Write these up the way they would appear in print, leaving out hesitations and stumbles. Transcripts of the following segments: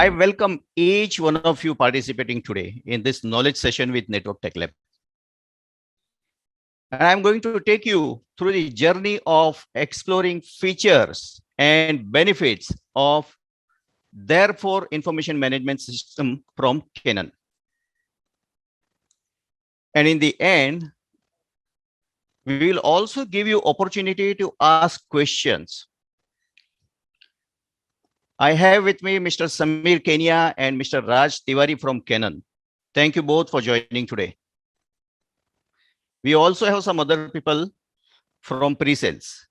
I welcome each one of you participating today in this knowledge session with Network Tech Lab. And I'm going to take you through the journey of exploring features and benefits of Therefore Information Management System from Canon. And in the end, we will also give you opportunity to ask questions. I have with me Mr. Samir Kenya and Mr. Raj Tiwari from Canon. Thank you both for joining today. We also have some other people from pre-sales.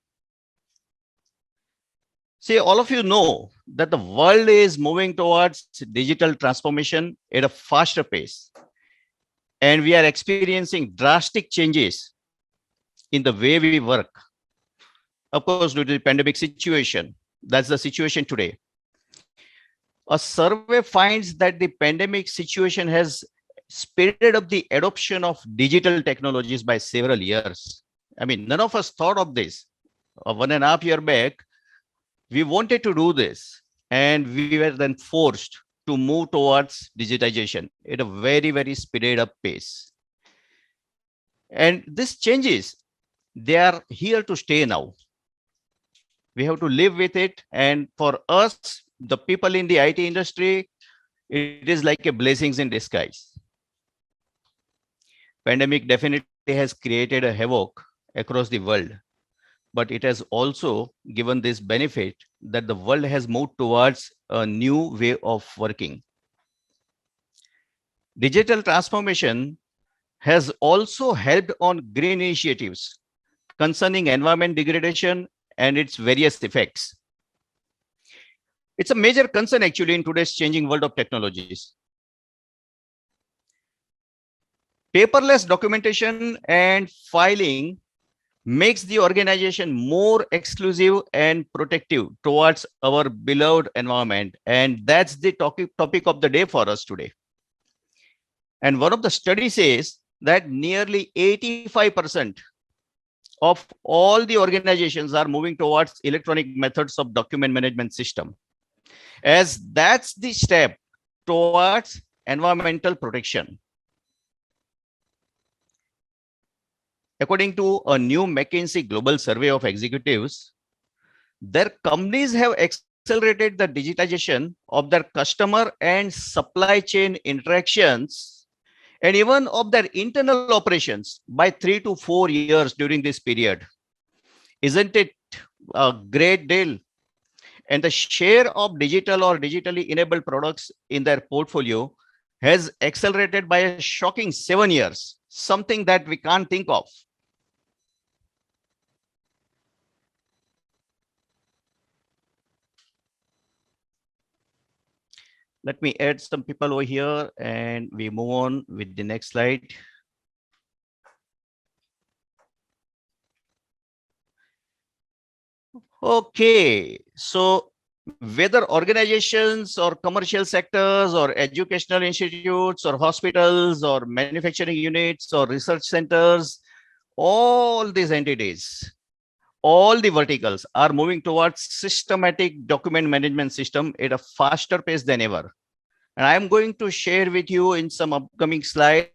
See, all of you know that the world is moving towards digital transformation at a faster pace. And we are experiencing drastic changes in the way we work. Of course, due to the pandemic situation, that's the situation today. A survey finds that the pandemic situation has speeded up the adoption of digital technologies by several years. I mean, none of us thought of this. 1.5 years back, we wanted to do this, and we were then forced to move towards digitization at a very, very speeded up pace. And these changes, they are here to stay now. We have to live with it. And for us, the people in the IT industry, it is like a blessings in disguise. Pandemic definitely has created a havoc across the world, but it has also given this benefit that the world has moved towards a new way of working. Digital transformation has also helped on green initiatives concerning environment degradation and its various effects. It's a major concern actually in today's changing world of technologies. Paperless documentation and filing makes the organization more exclusive and protective towards our beloved environment. And that's the topic of the day for us today. And one of the studies says that nearly 85% of all the organizations are moving towards electronic methods of document management system, as that's the step towards environmental protection. According to a new McKinsey Global Survey of Executives, their companies have accelerated the digitization of their customer and supply chain interactions, and even of their internal operations by 3 to 4 years during this period. Isn't it a great deal? And the share of digital or digitally enabled products in their portfolio has accelerated by a shocking 7 years, something that we can't think of. Let me add some people over here and we move on with the next slide. Okay, so whether organizations or commercial sectors or educational institutes or hospitals or manufacturing units or research centers, all these entities, all the verticals are moving towards systematic document management system at a faster pace than ever. And I'm going to share with you in some upcoming slides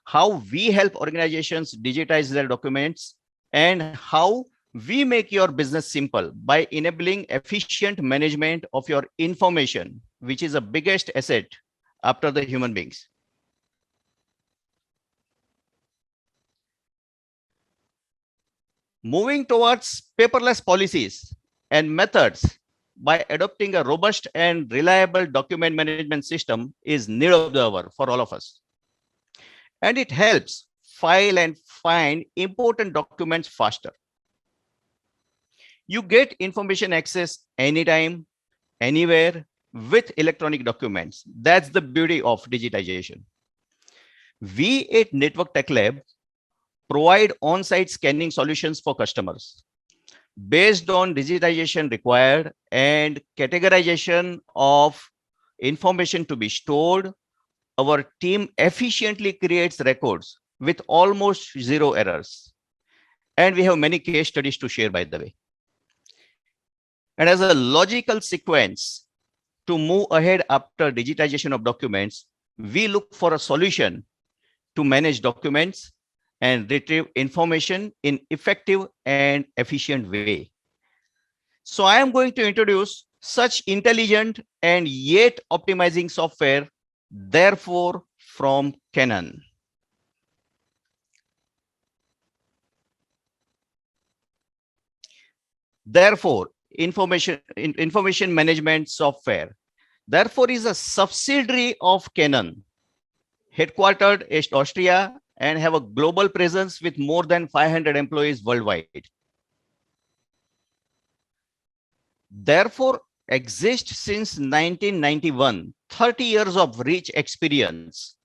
how we help organizations digitize their documents and how we make your business simple by enabling efficient management of your information, which is the biggest asset after the human beings. Moving towards paperless policies and methods by adopting a robust and reliable document management system is need of the hour for all of us. And it helps file and find important documents faster. You get information access anytime, anywhere with electronic documents. That's the beauty of digitization. We at Network Tech Lab provide on-site scanning solutions for customers based on digitization required and categorization of information to be stored. Our team efficiently creates records with almost zero errors. And we have many case studies to share, by the way. And as a logical sequence, to move ahead after digitization of documents, we look for a solution to manage documents and retrieve information in effective and efficient way. So I am going to introduce such intelligent and yet optimizing software, therefore from Canon. Therefore, information management software, therefore is a subsidiary of Canon, headquartered in Austria and have a global presence with more than 500 employees worldwide. Therefore, exists since 1991, 30 years of rich experience,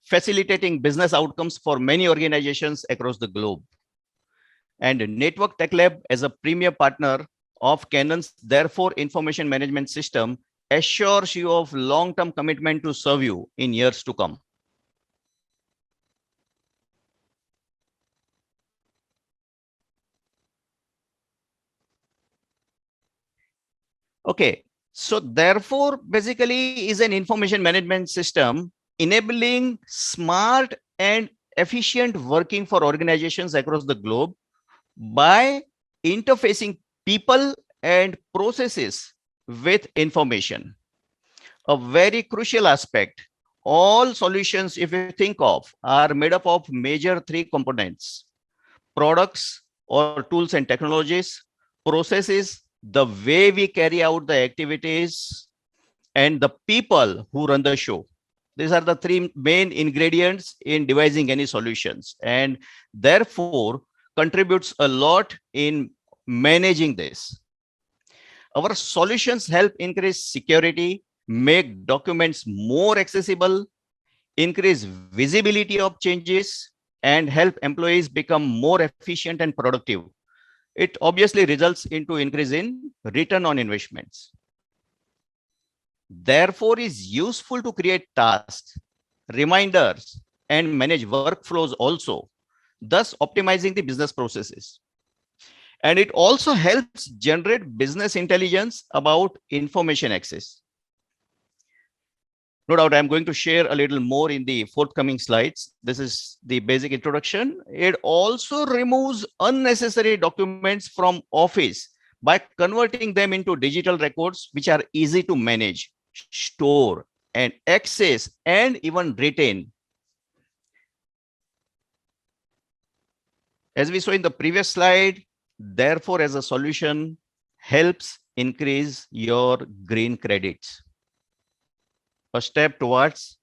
facilitating business outcomes for many organizations across the globe. And Network Tech Lab, as a premier partner of Canon's Therefore information management system, assures you of long-term commitment to serve you in years to come. Okay, so therefore basically is an information management system enabling smart and efficient working for organizations across the globe by interfacing people and processes with information. A very crucial aspect. All solutions, if you think of, are made up of major three components: products or tools and technologies, processes, the way we carry out the activities, and the people who run the show. These are the three main ingredients in devising any solutions, and therefore contributes a lot in managing this. Our solutions help increase security, make documents more accessible, increase visibility of changes, and help employees become more efficient and productive. It obviously results into increase in return on investments. Therefore, is useful to create tasks, reminders, and manage workflows also, thus optimizing the business processes. And it also helps generate business intelligence about information access. No doubt, I'm going to share a little more in the forthcoming slides. This is the basic introduction. It also removes unnecessary documents from Office by converting them into digital records, which are easy to manage, store, and access, and even retain. As we saw in the previous slide, therefore, as a solution, helps increase your green credits. A step towards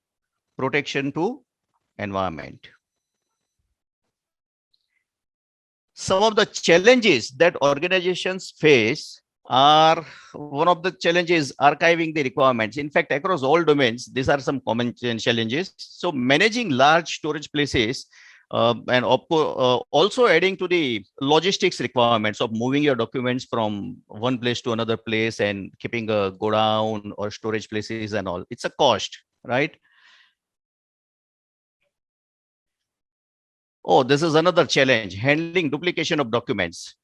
protection to environment. Some of the challenges that organizations face are, one of the challenges, archiving the requirements. In fact, across all domains, these are some common challenges. So managing large storage places and also adding to the logistics requirements of moving your documents from one place to another place and keeping a go down or storage places and all. It's a cost, right? Oh, this is another challenge, handling duplication of documents.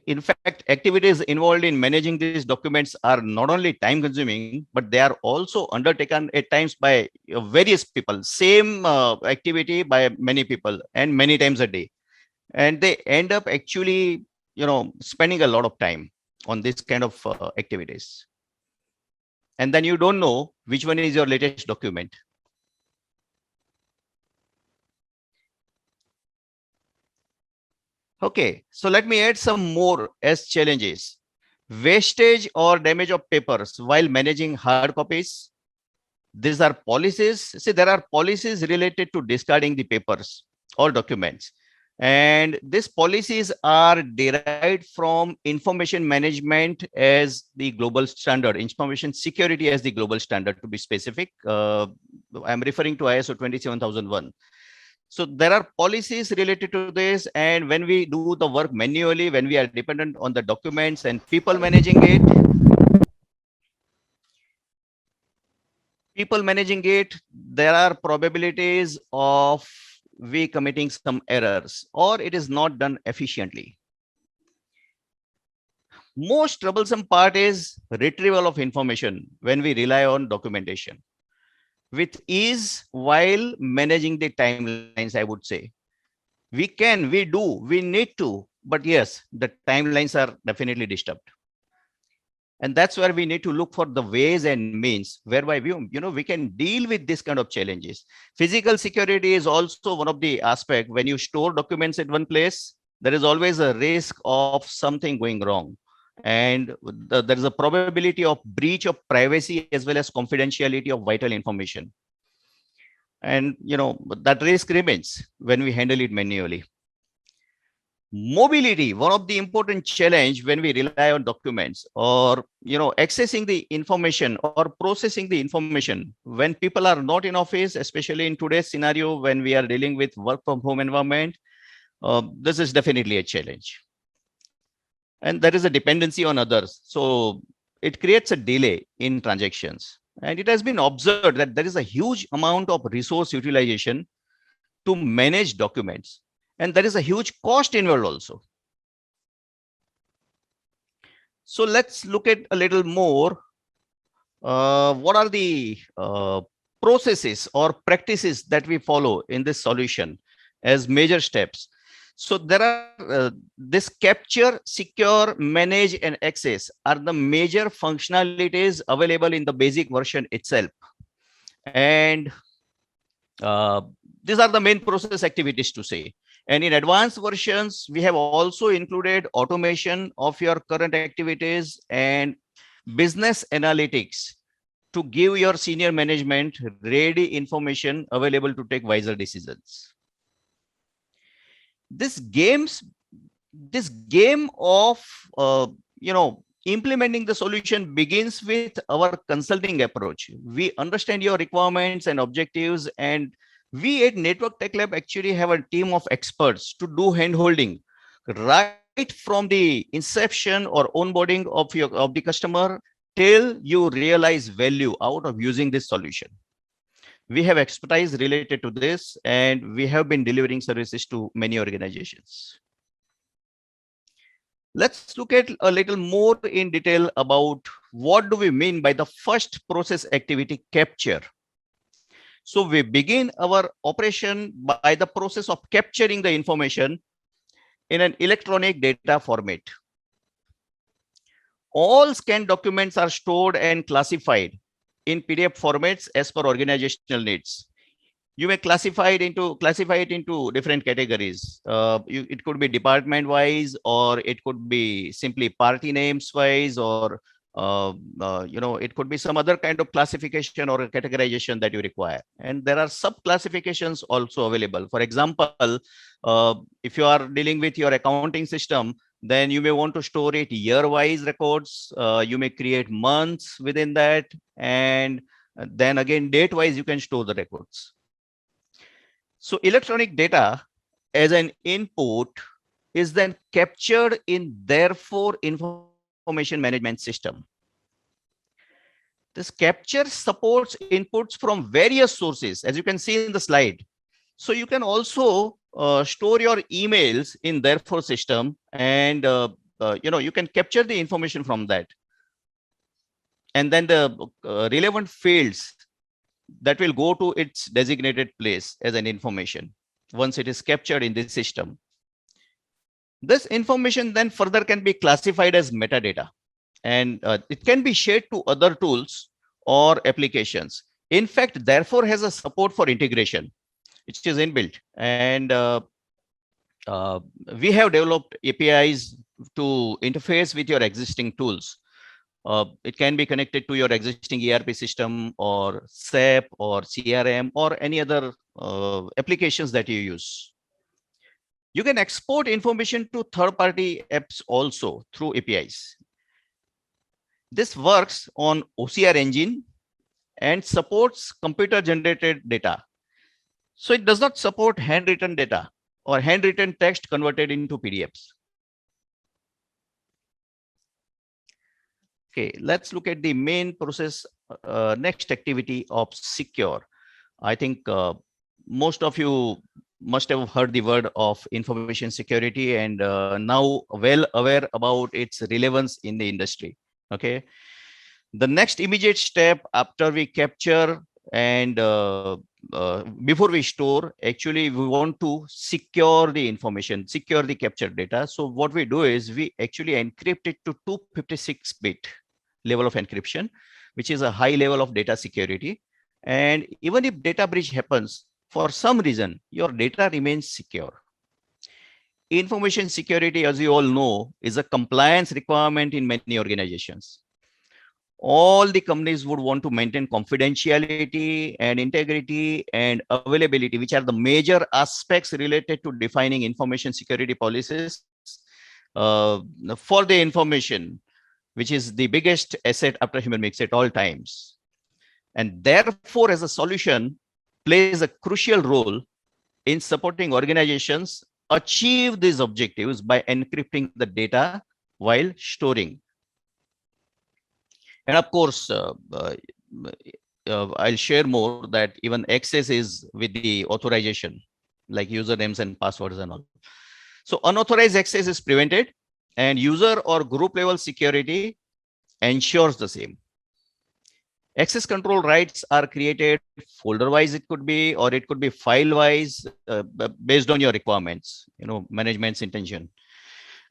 In fact, activities involved in managing these documents are not only time consuming, but they are also undertaken at times by various people, same activity by many people and many times a day. And they end up actually, spending a lot of time on this kind of activities. And then you don't know which one is your latest document. Okay, so let me add some more as challenges. Wastage or damage of papers while managing hard copies. These are policies. See, there are policies related to discarding the papers or documents. And these policies are derived from information management as the global standard, information security as the global standard, to be specific. I'm referring to ISO 27001. So there are policies related to this. And when we do the work manually, when we are dependent on the documents and people managing it, there are probabilities of we committing some errors or it is not done efficiently. Most troublesome part is retrieval of information when we rely on documentation with ease while managing the timelines, I would say. We need to, but yes, the timelines are definitely disturbed. And that's where we need to look for the ways and means whereby we can deal with this kind of challenges. Physical security is also one of the aspect. When you store documents at one place, there is always a risk of something going wrong. And there is a probability of breach of privacy as well as confidentiality of vital information. And that risk remains when we handle it manually. Mobility, one of the important challenge when we rely on documents or accessing the information or processing the information when people are not in office, especially in today's scenario when we are dealing with work from home environment. This is definitely a challenge, and there is a dependency on others, so it creates a delay in transactions. And it has been observed that there is a huge amount of resource utilization to manage documents, and there is a huge cost involved also. So let's look at a little more. What are the processes or practices that we follow in this solution as major steps? So there are this capture, secure, manage, and access are the major functionalities available in the basic version itself. And these are the main process activities to say. And in advanced versions, we have also included automation of your current activities and business analytics to give your senior management ready information available to take wiser decisions. This game of implementing the solution begins with our consulting approach. We understand your requirements and objectives, and we at Network Tech Lab actually have a team of experts to do handholding right from the inception or onboarding of the customer till you realize value out of using this solution. We have expertise related to this, and we have been delivering services to many organizations. Let's look at a little more in detail about what do we mean by the first process activity, capture. So we begin our operation by the process of capturing the information in an electronic data format. All scanned documents are stored and classified in PDF formats as per organizational needs. You may classify it into different categories. It could be department wise, or it could be simply party names wise, or it could be some other kind of classification or categorization that you require. And there are sub classifications also available. For example, if you are dealing with your accounting system, then you may want to store it year-wise records. You may create months within that, and then again date-wise you can store the records. So electronic data as an input is then captured in therefore information management system. This capture supports inputs from various sources, as you can see in the slide. So you can also store your emails in therefore system, and you can capture the information from that. And then the relevant fields that will go to its designated place as an information once it is captured in this system. This information then further can be classified as metadata, and it can be shared to other tools or applications. In fact, therefore has a support for integration, which is inbuilt. And we have developed APIs to interface with your existing tools. It can be connected to your existing ERP system or SAP or CRM or any other applications that you use. You can export information to third-party apps also through APIs. This works on OCR engine and supports computer-generated data. So it does not support handwritten data or handwritten text converted into PDFs. Okay, let's look at the main process, next activity of secure. I think most of you must have heard the word of information security and now well aware about its relevance in the industry. Okay. The next immediate step after we capture and before we store, actually we want to secure the information, secure the captured data. So what we do is we actually encrypt it to 256-bit level of encryption, which is a high level of data security. And even if data breach happens, for some reason, your data remains secure. Information security, as you all know, is a compliance requirement in many organizations. All the companies would want to maintain confidentiality and integrity and availability, which are the major aspects related to defining information security policies for the information, which is the biggest asset after human beings at all times. And therefore, as a solution, plays a crucial role in supporting organizations achieve these objectives by encrypting the data while storing. And of course, I'll share more that even access is with the authorization, like usernames and passwords and all. So unauthorized access is prevented, and user or group level security ensures the same. Access control rights are created folder wise, it could be, or it could be file wise, based on your requirements, management's intention.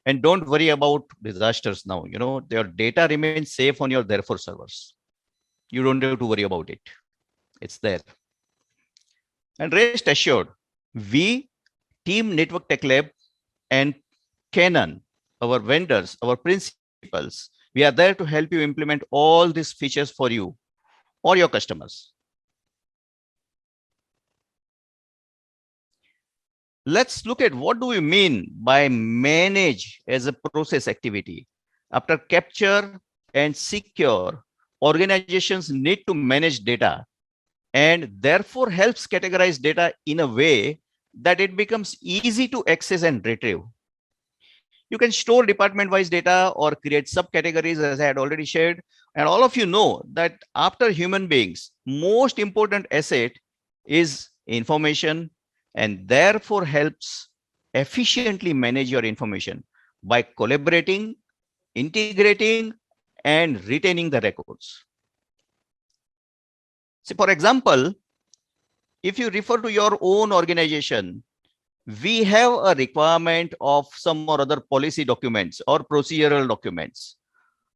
And don't worry about disasters now. Your data remains safe on your therefore servers. You don't have to worry about it. It's there. And rest assured, we, Team Network Tech Lab and Canon, our vendors, our principals, we are there to help you implement all these features for you or your customers. Let's look at what do we mean by manage as a process activity. After capture and secure, organizations need to manage data and therefore helps categorize data in a way that it becomes easy to access and retrieve. You can store department-wise data or create subcategories, as I had already shared. And all of you know that after human beings, most important asset is information, and therefore helps efficiently manage your information by collaborating, integrating, and retaining the records. So for example, if you refer to your own organization, we have a requirement of some or other policy documents or procedural documents.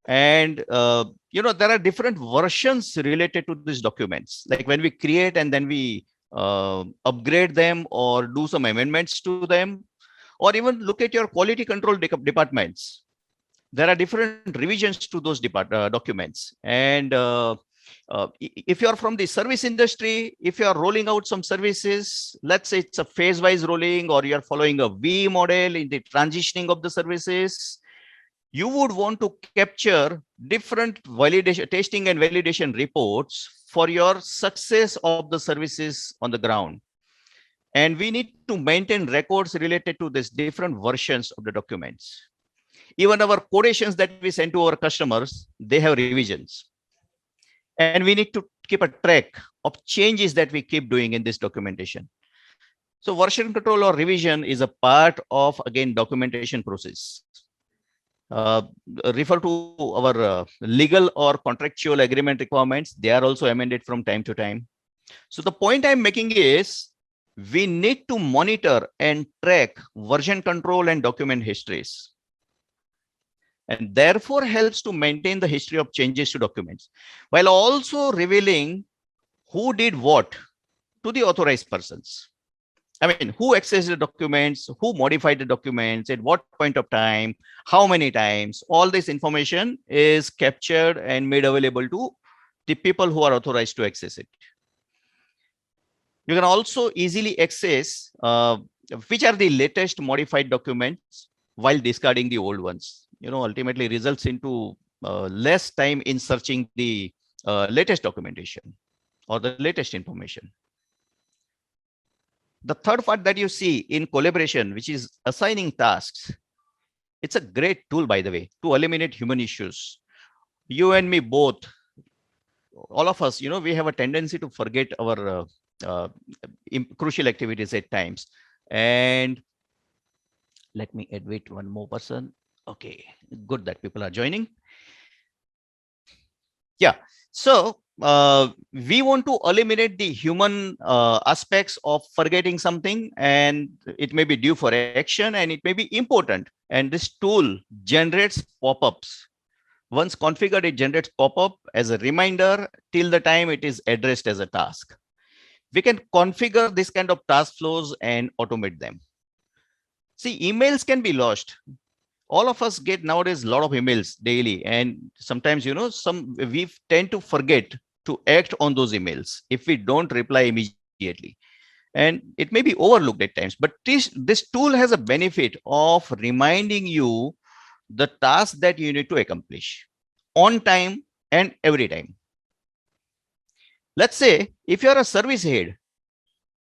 And, there are different versions related to these documents. Like when we create and then we upgrade them or do some amendments to them, or even look at your quality control departments. There are different revisions to those documents. And if you're from the service industry, if you're rolling out some services, let's say it's a phase-wise rolling, or you're following a V model in the transitioning of the services, you would want to capture different validation, testing and validation reports for your success of the services on the ground. And we need to maintain records related to these different versions of the documents. Even our quotations that we send to our customers, they have revisions. And we need to keep a track of changes that we keep doing in this documentation. So version control or revision is a part of, again, documentation process. Refer to our legal or contractual agreement requirements. They are also amended from time to time. So the point I'm making is we need to monitor and track version control and document histories. And therefore helps to maintain the history of changes to documents, while also revealing who did what to the authorized persons. I mean, who accessed the documents, who modified the documents, at what point of time, how many times. All this information is captured and made available to the people who are authorized to access it. You can also easily access which are the latest modified documents while discarding the old ones. Ultimately results into less time in searching the latest documentation or the latest information. The third part that you see in collaboration, which is assigning tasks, it's a great tool, by the way, to eliminate human issues. You and me both, all of us, we have a tendency to forget our uh, crucial activities at times. And let me admit one more person. Okay, good that people are joining. Yeah. So we want to eliminate the human aspects of forgetting something, and it may be due for action and it may be important. And this tool generates pop-ups. Once configured, it generates pop-up as a reminder till the time it is addressed as a task. We can configure this kind of task flows and automate them. See, emails can be lost. All of us get nowadays a lot of emails daily, and sometimes we tend to forget to act on those emails if we don't reply immediately, and it may be overlooked at times. But this tool has a benefit of reminding you the task that you need to accomplish on time and every time. Let's say if you're a service head,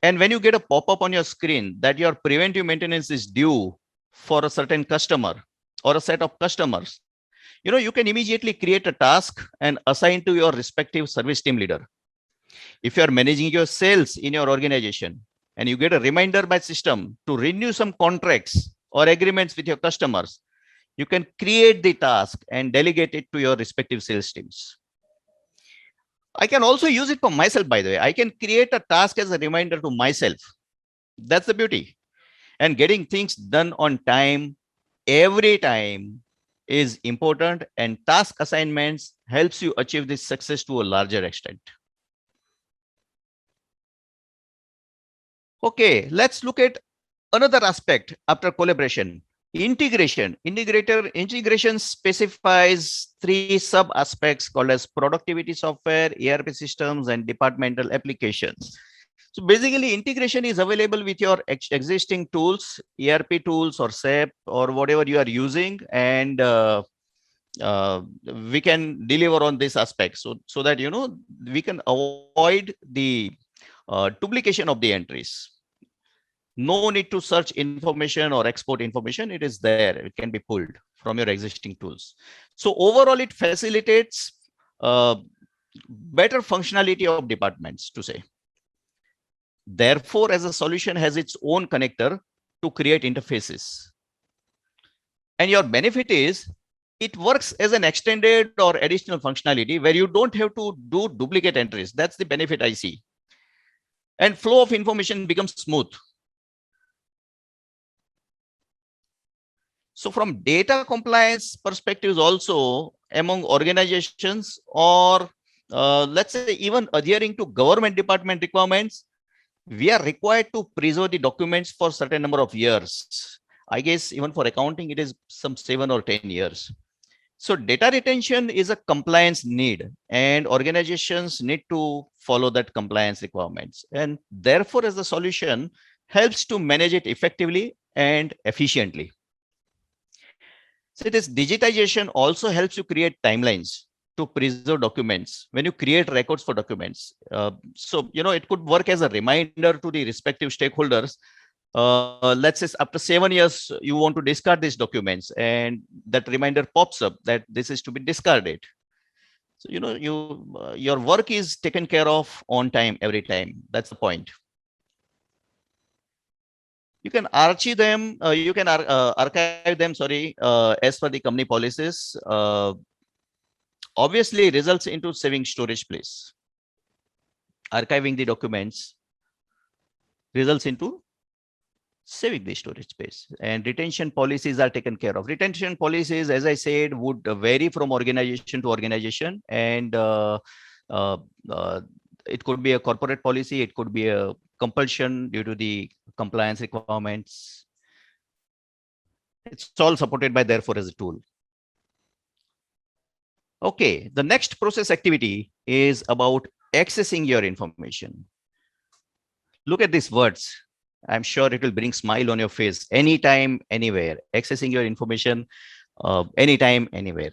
and when you get a pop-up on your screen that your preventive maintenance is due for a certain customer or a set of customers, you can immediately create a task and assign to your respective service team leader. If you are managing your sales in your organization and you get a reminder by system to renew some contracts or agreements with your customers, you can create the task and delegate it to your respective sales teams. I can also use it for myself, by the way. I can create a task as a reminder to myself. That's the beauty. And getting things done on time, every time, is important, and task assignments helps you achieve this success to a larger extent. Okay, let's look at another aspect after collaboration. Integration specifies three sub aspects called as productivity software, ERP systems, and departmental applications. So basically, integration is available with your existing tools, ERP tools or SAP or whatever you are using, and we can deliver on this aspect so that we can avoid the duplication of the entries. No need to search information or export information. It is there. It can be pulled from your existing tools. So overall, it facilitates better functionality of departments, to say. Therefore, as a solution has its own connector to create interfaces. And your benefit is it works as an extended or additional functionality where you don't have to do duplicate entries. That's the benefit I see. And flow of information becomes smooth. So from data compliance perspectives also, among organizations or let's say even adhering to government department requirements, we are required to preserve the documents for certain number of years. I guess even for accounting, it is some 7 or 10 years. So data retention is a compliance need, and organizations need to follow that compliance requirements. And therefore, as the solution helps to manage it effectively and efficiently. So this digitization also helps you create timelines to preserve documents when you create records for documents. So, it could work as a reminder to the respective stakeholders. Let's say after 7 years, you want to discard these documents, and that reminder pops up that this is to be discarded. So, your work is taken care of on time, every time. That's the point. You can archive them, archive them, as per the company policies. Obviously results into saving storage space. Archiving the documents results into saving the storage space, and retention policies are taken care of. Retention policies, as I said, would vary from organization to organization, and it could be a corporate policy, it could be a compulsion due to the compliance requirements. It's all supported by therefore as a tool. Okay, the next process activity is about accessing your information. Look at these words. I'm sure it will bring smile on your face. Anytime, anywhere. Accessing your information anytime, anywhere.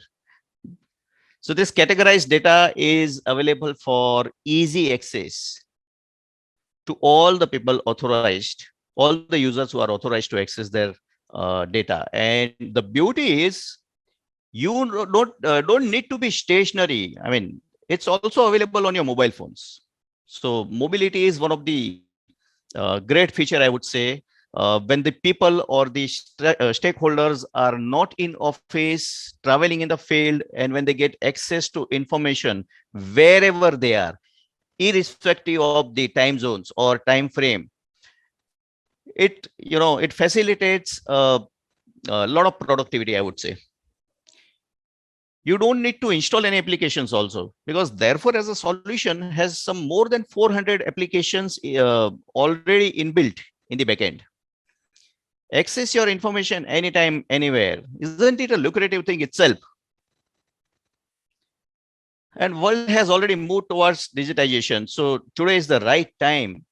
So this categorized data is available for easy access to all the people authorized, all the users who are authorized to access their data. And the beauty is you don't need to be stationary. I mean, it's also available on your mobile phones. So mobility is one of the great feature, I would say. When the people or the stakeholders are not in office, traveling in the field, and when they get access to information wherever they are, irrespective of the time zones or time frame, it facilitates a lot of productivity, I would say. You don't need to install any applications also, because therefore as a solution has some more than 400 applications already inbuilt in the backend. Access your information anytime, anywhere. Isn't it a lucrative thing itself? And world has already moved towards digitization. So today is the right time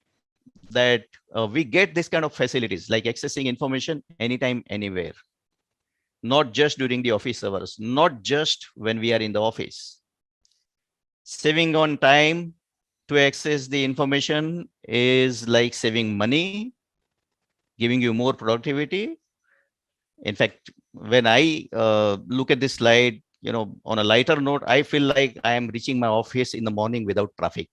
that we get this kind of facilities, like accessing information anytime, anywhere. Not just during the office hours, not just when we are in the office. Saving on time to access the information is like saving money, giving you more productivity. In fact, when I look at this slide, on a lighter note, I feel like I am reaching my office in the morning without traffic.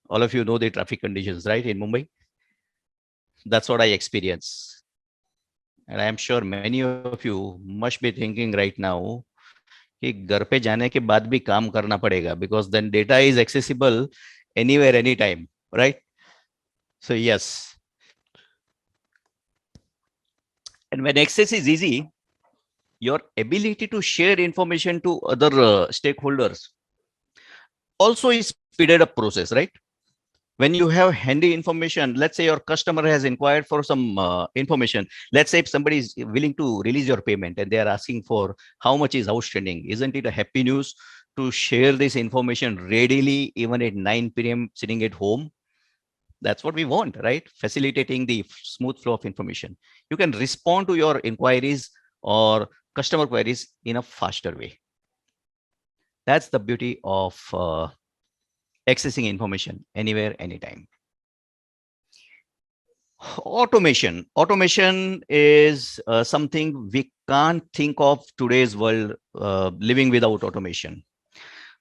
All of you know the traffic conditions, right, in Mumbai? That's what I experience. And I am sure many of you must be thinking right now कि घर पे जाने के बाद भी काम करना पड़ेगा, because then data is accessible anywhere, anytime, right? So yes. And when access is easy, your ability to share information to other stakeholders also is speeded up process, right? When you have handy information, let's say your customer has inquired for some information. Let's say if somebody is willing to release your payment and they are asking for how much is outstanding. Isn't it a happy news to share this information readily, even at 9 p.m. sitting at home? That's what we want, right? Facilitating the smooth flow of information. You can respond to your inquiries or customer queries in a faster way. That's the beauty of accessing information anywhere, anytime. Automation is something we can't think of today's world living without automation.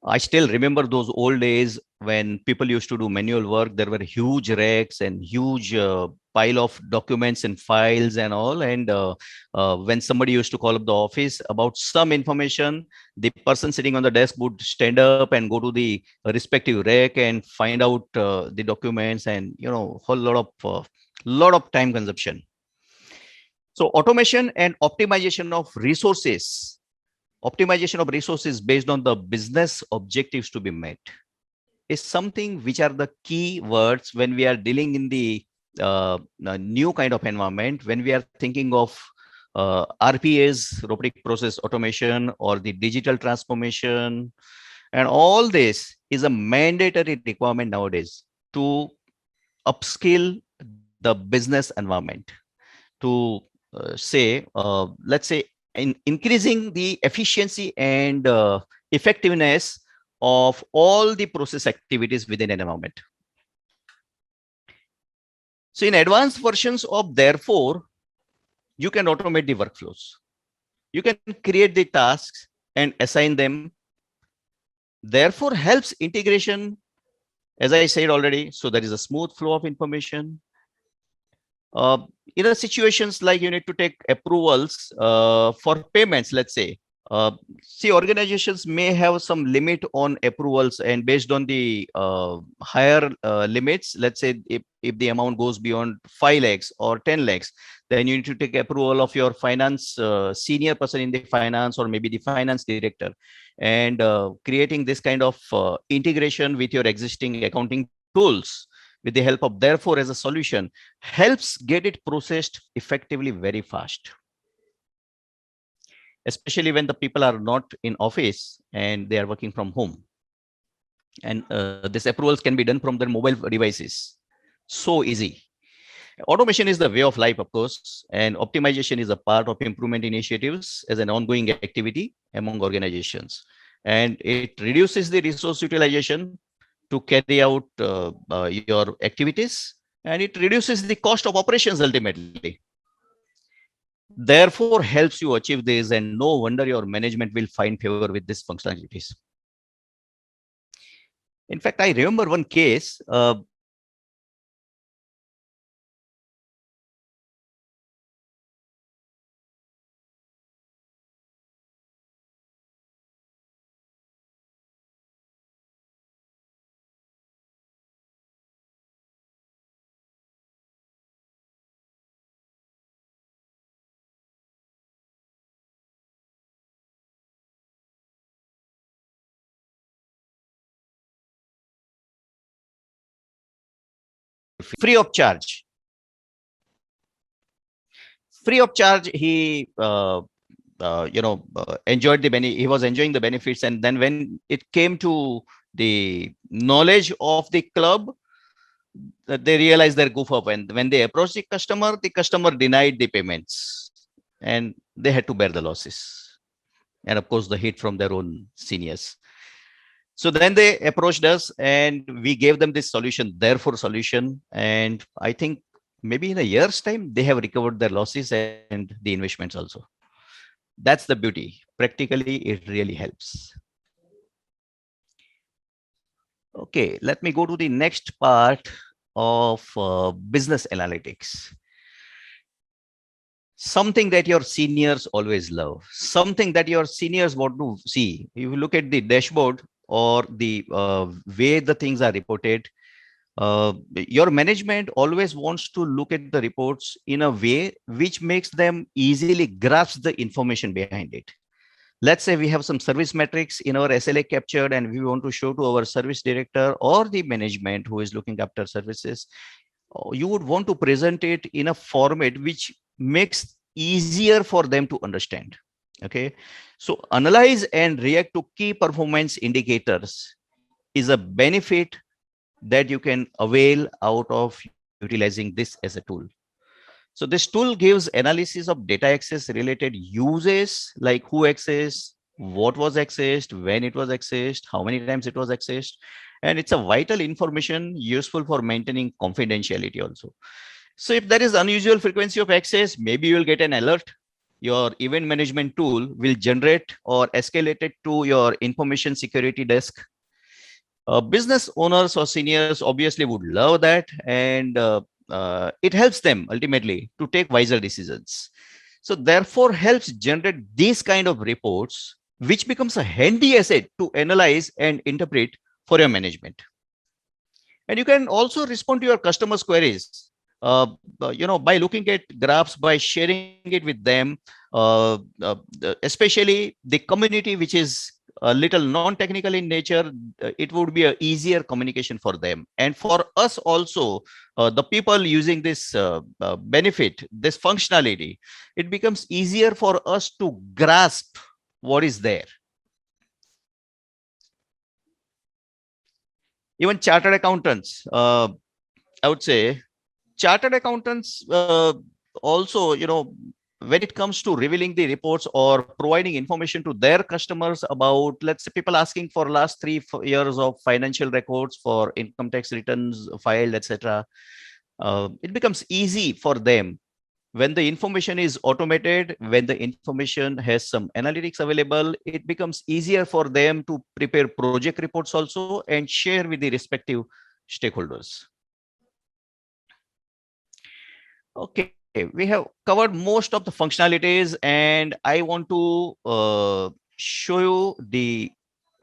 I still remember those old days when people used to do manual work. There were huge racks and huge pile of documents and files and all. And when somebody used to call up the office about some information, the person sitting on the desk would stand up and go to the respective rack and find out the documents, and whole lot of time consumption. So automation and optimization of resources based on the business objectives to be met is something which are the key words when we are dealing in the new kind of environment, when we are thinking of RPAs, robotic process automation, or the digital transformation. And all this is a mandatory requirement nowadays to upskill the business environment, to let's say, in increasing the efficiency and effectiveness of all the process activities within an environment. So in advanced versions of Therefore, you can automate the workflows. You can create the tasks and assign them. Therefore helps integration, as I said already, so there is a smooth flow of information. In situations like you need to take approvals for payments, let's say, see, organizations may have some limit on approvals, and based on the higher limits, let's say if the amount goes beyond 5 lakhs or 10 lakhs, then you need to take approval of your finance senior person in the finance, or maybe the finance director. And creating this kind of integration with your existing accounting tools with the help of Therefore as a solution helps get it processed effectively very fast, especially when the people are not in office and they are working from home. And these approvals can be done from their mobile devices. So easy. Automation is the way of life, of course, and optimization is a part of improvement initiatives as an ongoing activity among organizations. And it reduces the resource utilization to carry out your activities, and it reduces the cost of operations ultimately. Therefore helps you achieve this, and no wonder your management will find favor with these functionalities. In fact, I remember one case. Free of charge. Free of charge, he enjoyed he was enjoying the benefits, and then when it came to the knowledge of the club, they realized their goof up, and when they approached the customer denied the payments, and they had to bear the losses, and of course the hit from their own seniors. So then they approached us, and we gave them this solution, therefore solution, and I think maybe in a year's time they have recovered their losses and the investments also. That's the beauty. Practically, it really helps. Okay, let me go to the next part of business analytics. Something that your seniors always love, something that your seniors want to see. If you look at the dashboard or the way the things are reported, your management always wants to look at the reports in a way which makes them easily grasp the information behind it. Let's say we have some service metrics in our SLA captured, and we want to show to our service director or the management who is looking after services. You would want to present it in a format which makes easier for them to understand. Okay, so analyze and react to key performance indicators is a benefit that you can avail out of utilizing this as a tool. So this tool gives analysis of data access related uses, like who accessed, what was accessed, when it was accessed, how many times it was accessed. And it's a vital information useful for maintaining confidentiality also. So if there is unusual frequency of access, maybe you will get an alert. Your event management tool will generate or escalate it to your information security desk. Business owners or seniors obviously would love that, and it helps them ultimately to take wiser decisions. So therefore helps generate these kind of reports, which becomes a handy asset to analyze and interpret for your management. And you can also respond to your customers' queries, by looking at graphs, by sharing it with them, especially the community, which is a little non-technical in nature. It would be an easier communication for them. And for us also, the people using this benefit, this functionality, it becomes easier for us to grasp what is there. Even chartered accountants, I would say, chartered accountants also, when it comes to revealing the reports or providing information to their customers about, let's say, people asking for last 3 years of financial records for income tax returns filed, etc., it becomes easy for them when the information is automated, when the information has some analytics available. It becomes easier for them to prepare project reports also and share with the respective stakeholders. Okay, we have covered most of the functionalities, and I want to show you the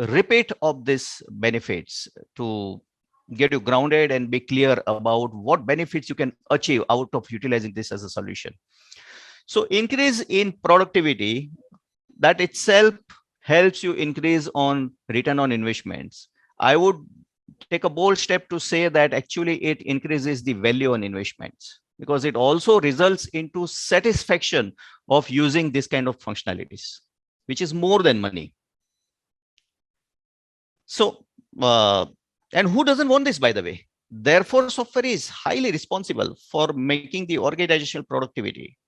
repeat of these benefits to get you grounded and be clear about what benefits you can achieve out of utilizing this as a solution. So increase in productivity, that itself helps you increase on return on investments. I would take a bold step to say that actually it increases the value on investments, because it also results into satisfaction of using this kind of functionalities, which is more than money. So, and who doesn't want this, by the way? Therefore, software is highly responsible for making the organizational productivity,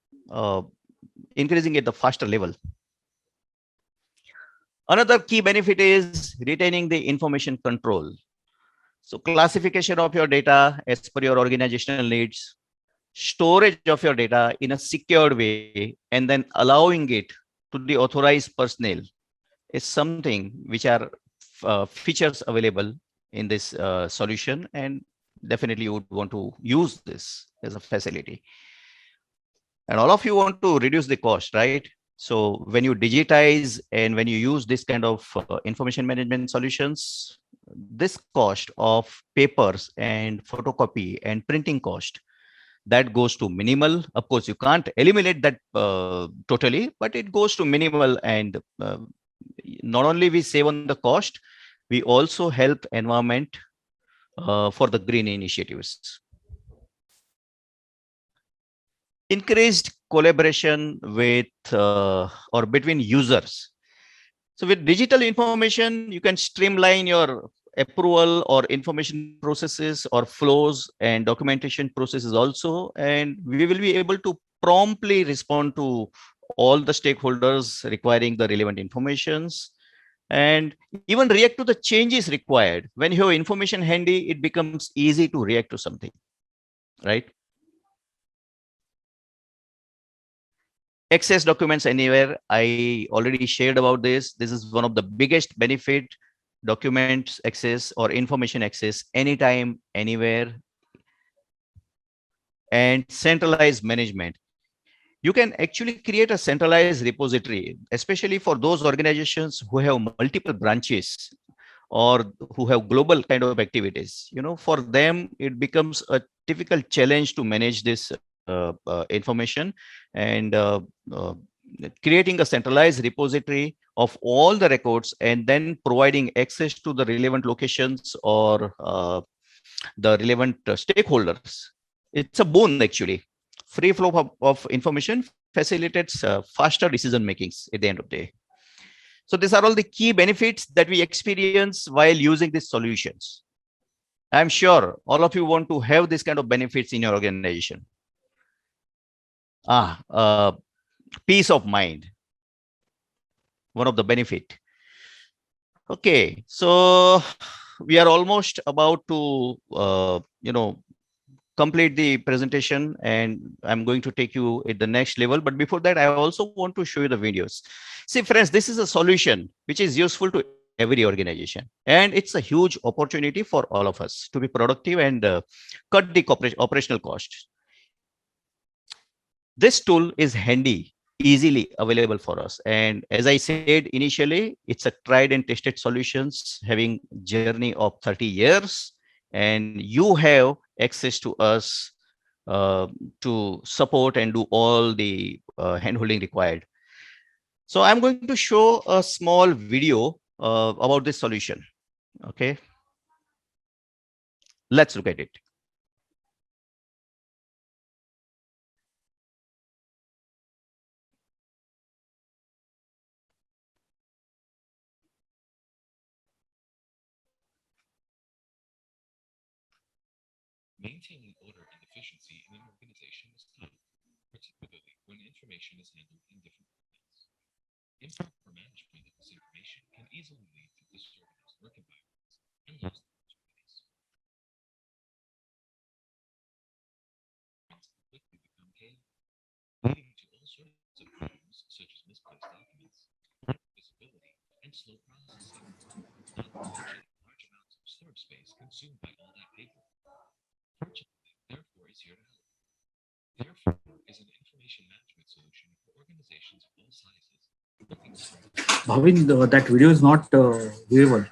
increasing at the faster level. Another key benefit is retaining the information control. So classification of your data as per your organizational needs, storage of your data in a secured way, and then allowing it to the authorized personnel is something which are features available in this solution, and definitely you would want to use this as a facility. And all of you want to reduce the cost, right? So when you digitize and when you use this kind of information management solutions, this cost of papers and photocopy and printing cost, that goes to minimal. Of course, you can't eliminate that totally, but it goes to minimal. And not only we save on the cost, we also help environment for the green initiatives. Increased collaboration with or between users. So with digital information, you can streamline your approval or information processes or flows and documentation processes also. And we will be able to promptly respond to all the stakeholders requiring the relevant informations, and even react to the changes required. When you have information handy, it becomes easy to react to something, right? Access documents anywhere. I already shared about this. This is one of the biggest benefit: documents access or information access anytime, anywhere. And centralized management. You can actually create a centralized repository, especially for those organizations who have multiple branches or who have global kind of activities. For them, it becomes a difficult challenge to manage this information, and creating a centralized repository of all the records and then providing access to the relevant locations or the relevant stakeholders. It's a boon, actually. Free flow of information facilitates faster decision makings at the end of the day. So these are all the key benefits that we experience while using these solutions. I'm sure all of you want to have this kind of benefits in your organization. Peace of mind, one of the benefit. Okay, so we are almost about to, complete the presentation, and I'm going to take you at the next level. But before that, I also want to show you the videos. See, friends, this is a solution which is useful to every organization, and it's a huge opportunity for all of us to be productive and cut the operational costs. This tool is handy, easily available for us. And as I said initially, it's a tried and tested solutions having journey of 30 years, and you have access to us to support and do all the handholding required. So I'm going to show a small video about this solution. Okay, let's look at it. Maintaining order and efficiency in an organization is tough, particularly when information is handled in different formats. Improper management of this information can easily lead to disorganized work environments and lost opportunities. Documents can quickly become chaotic, leading to all sorts of problems such as misplaced documents, visibility, and slow processing, not to mention large amounts of storage space consumed by all that paper. Fortunately, Therefore is here to help. Therefore is an information management solution for organizations of all sizes looking to streamline Bhavin, that video is not viewable.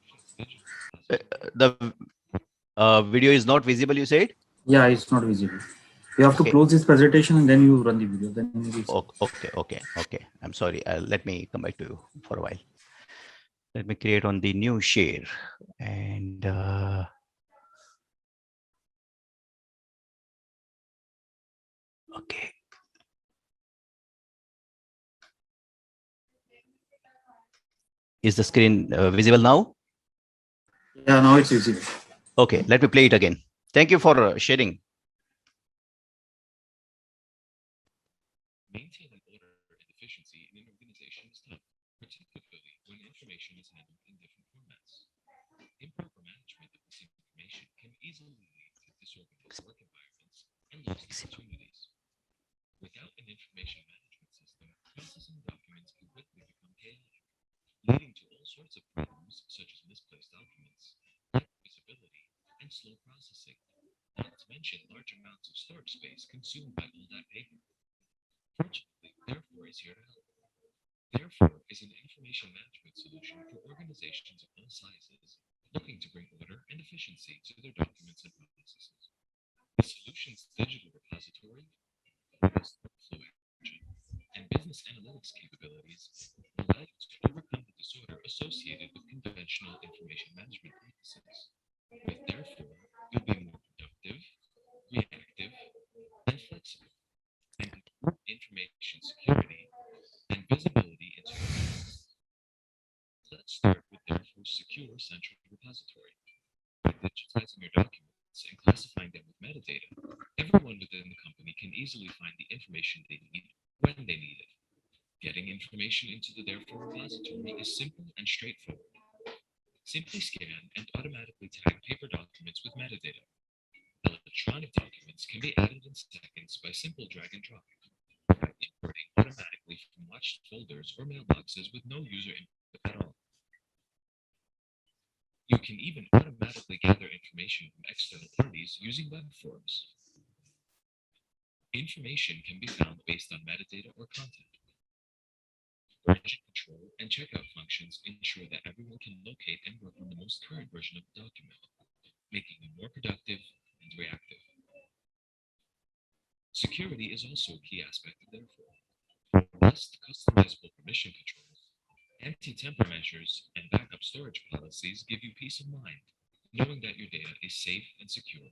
Quotient's digital repository. The video is not visible, you said? Yeah, it's not visible. You have to Okay. close this presentation and then you run the video. Then you will see. Okay. I'm sorry. Let me come back to you for a while. Let me create on the new share. And okay. Is the screen visible now? Yeah, now it's visible. Okay, let me play it again. Thank you for sharing. Maintaining order and efficiency in an organization is tough, particularly when information is handled in different formats. Improper management of this information can easily lead to disorganized work environments and lost opportunities. Without an information management system, processing documents can quickly become chaotic, leading to all sorts of problems such as misplaced documents, and slow processing, not to mention large amounts of storage space consumed by all that paper. Fortunately, Therefore is here to help. Therefore is an information management solution for organizations of all sizes looking to bring order and efficiency to their documents and processes. The solution's digital repository, robust workflow engine, and business analytics capabilities allow you to overcome the disorder associated with conventional information management practices. With Therefore, you'll be more productive, reactive, and flexible, and improve information security and visibility into your processes. Let's start with Therefore's secure central repository. By digitizing your documents and classifying them with metadata, everyone within the company can easily find the information they need when they need it. Getting information into the Therefore repository is simple and straightforward. Simply scan and automatically tag paper documents with metadata. Electronic documents can be added in seconds by simple drag and drop, importing automatically from watched folders or mailboxes with no user input at all. You can even automatically gather information from external parties using web forms. Information can be found based on metadata or content. Version control and checkout functions ensure that everyone can locate and work on the most current version of the document, making you more productive and reactive. Security is also a key aspect of Therefore. Robust, customizable permission controls, anti-tamper measures, and backup storage policies give you peace of mind, knowing that your data is safe and secure.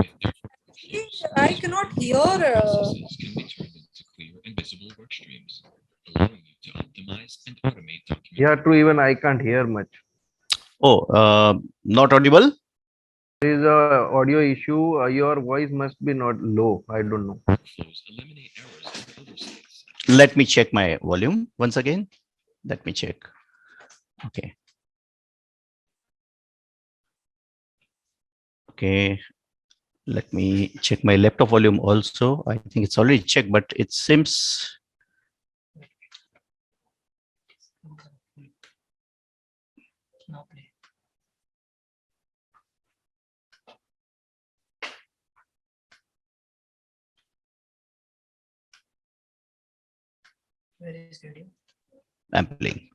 With Therefore workflows, I cannot hear. processes can be turned into clear and visible work streams, allowing you to optimize and automate document Yeah, true. Even I can't hear much. Oh, not audible? There is a audio issue. Your voice must be not low. I don't know. workflows eliminate errors and oversights. Let me check my volume once again. Let me check. Okay. Okay. Let me check my laptop volume also. I think it's already checked, but it seems. Where is video? I'm playing.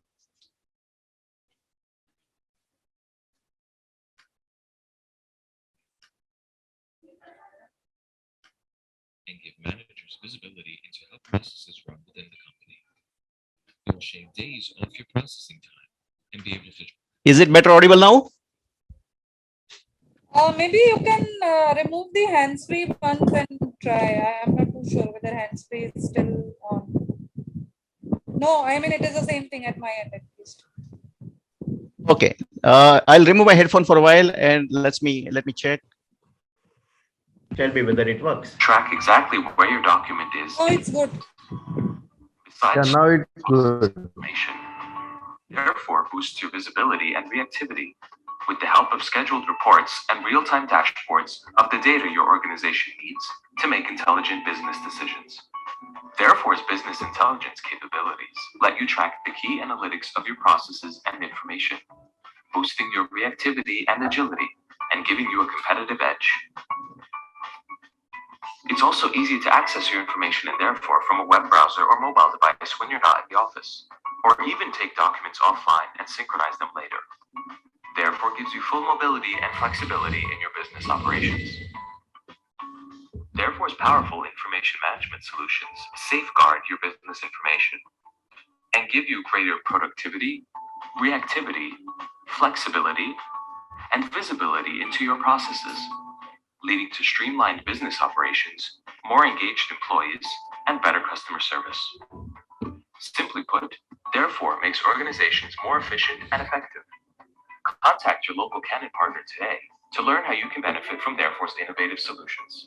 And give managers visibility into how processes run within the company. You'll shave days off your processing time and be able to Is it better audible now? Maybe you can remove the hands-free once and try. I am not too sure whether hands-free is still on. No, I mean it is the same thing at my end at least. Okay. I'll remove my headphone for a while and let me check. Tell me whether it works. Track exactly where your document is. Oh, it's good. Yeah, Besides now it's good. information, Therefore boosts your visibility and reactivity with the help of scheduled reports and real-time dashboards of the data your organization needs to make intelligent business decisions. Therefore's business intelligence capabilities let you track the key analytics of your processes and information, boosting your reactivity and agility and giving you a competitive edge. It's also easy to access your information in Therefore from a web browser or mobile device when you're not at the office, or even take documents offline and synchronize them later. Therefore gives you full mobility and flexibility in your business operations. Therefore's powerful information management solutions safeguard your business information and give you greater productivity, reactivity, flexibility, and visibility into your processes, leading to streamlined business operations, more engaged employees, and better customer service. Simply put, Therefore makes organizations more efficient and effective. Contact your local Canon partner today to learn how you can benefit from Therefore's innovative solutions.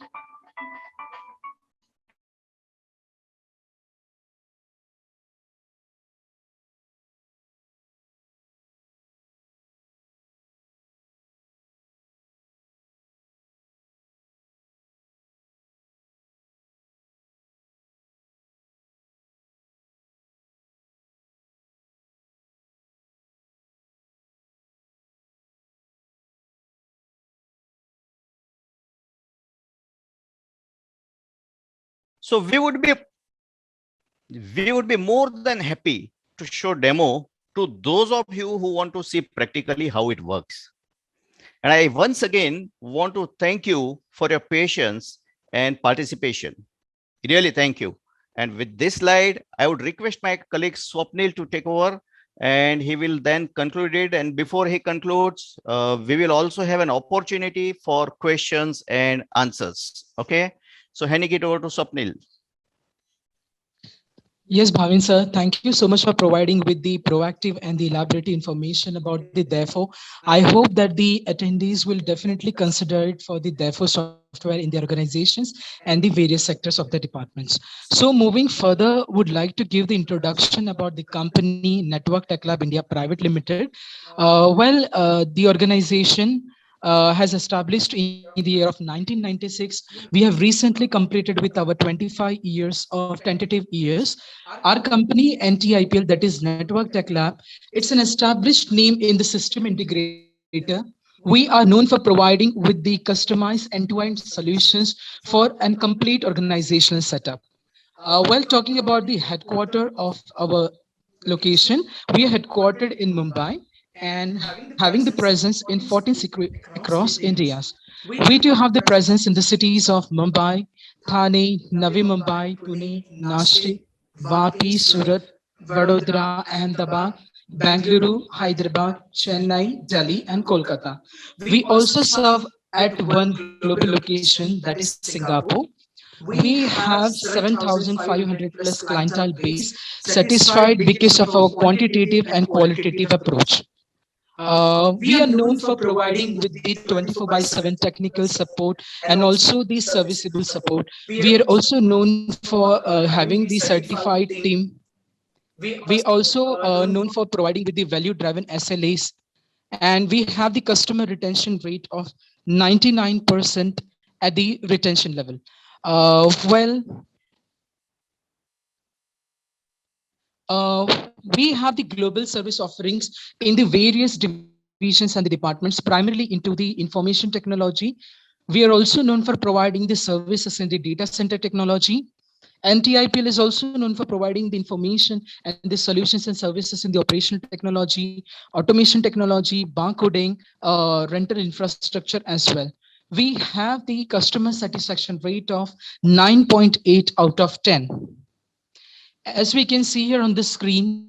So we would be more than happy to show demo to those of you who want to see practically how it works. And I once again want to thank you for your patience and participation. Really thank you. And with this slide, I would request my colleague Swapnil to take over, and he will then conclude it. And before he concludes, we will also have an opportunity for questions and answers. Okay. So handing it over to Swapnil. Yes, Bhavin sir, thank you so much for providing with the proactive and the elaborate information about the therefore. I hope that the attendees will definitely consider it for the therefore software in the organizations and the various sectors of the departments. So moving further, would like to give the introduction about the company Network Tech Lab India Private Limited. The organization has established in the year of 1996. We have recently completed with our 25 years of tentative years. Our company, NTIPL, that is Network Tech Lab, it's an established name in the system integrator. We are known for providing with the customized end-to-end solutions for a complete organizational setup. While talking about the headquarter of our location, we are headquartered in Mumbai and having the presence in 14 cities across India. We do have the presence in the cities of Mumbai, Thane, Navi Mumbai, Pune, Nashik, Vapi, Surat, Vadodara, Ahmedabad, Bangalore, Hyderabad, Chennai, Delhi, and Kolkata. We also serve at one global location, that is Singapore. We have 7,500 plus clientele base satisfied because of our quantitative and qualitative approach. We are known for providing with the 24 by 7 technical support and also the serviceable support. We are also known for having the certified team. We also known for providing with the value driven SLAs, and we have the customer retention rate of 99% at the retention level. Well, we have the global service offerings in the various divisions and the departments, primarily into the information technology. We are also known for providing the services in the data center technology. NTIPL is also known for providing the information and the solutions and services in the operational technology, automation technology, barcoding, rental infrastructure as well. We have the customer satisfaction rate of 9.8 out of 10. As we can see here on the screen,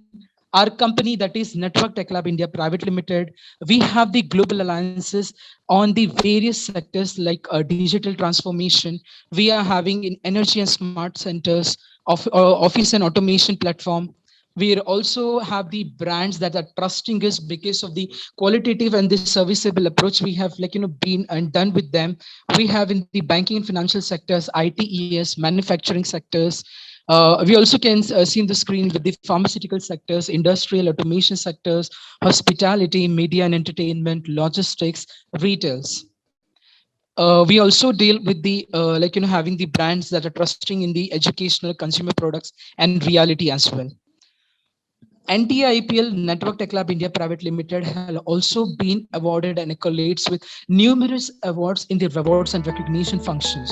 our company, that is Network Tech Lab India Private Limited, we have the global alliances on the various sectors like digital transformation. We are having in energy and smart centers, office and automation platform. We also have the brands that are trusting us because of the qualitative and the serviceable approach we have been and done with them. We have in the banking and financial sectors, ITES, manufacturing sectors. We also can see in the screen with the pharmaceutical sectors, industrial automation sectors, hospitality, media and entertainment, logistics, retails. We also deal with the having the brands that are trusting in the educational consumer products and reality as well. NTIPL, Network Tech Lab India Private Limited, has also been awarded and accolades with numerous awards in the rewards and recognition functions.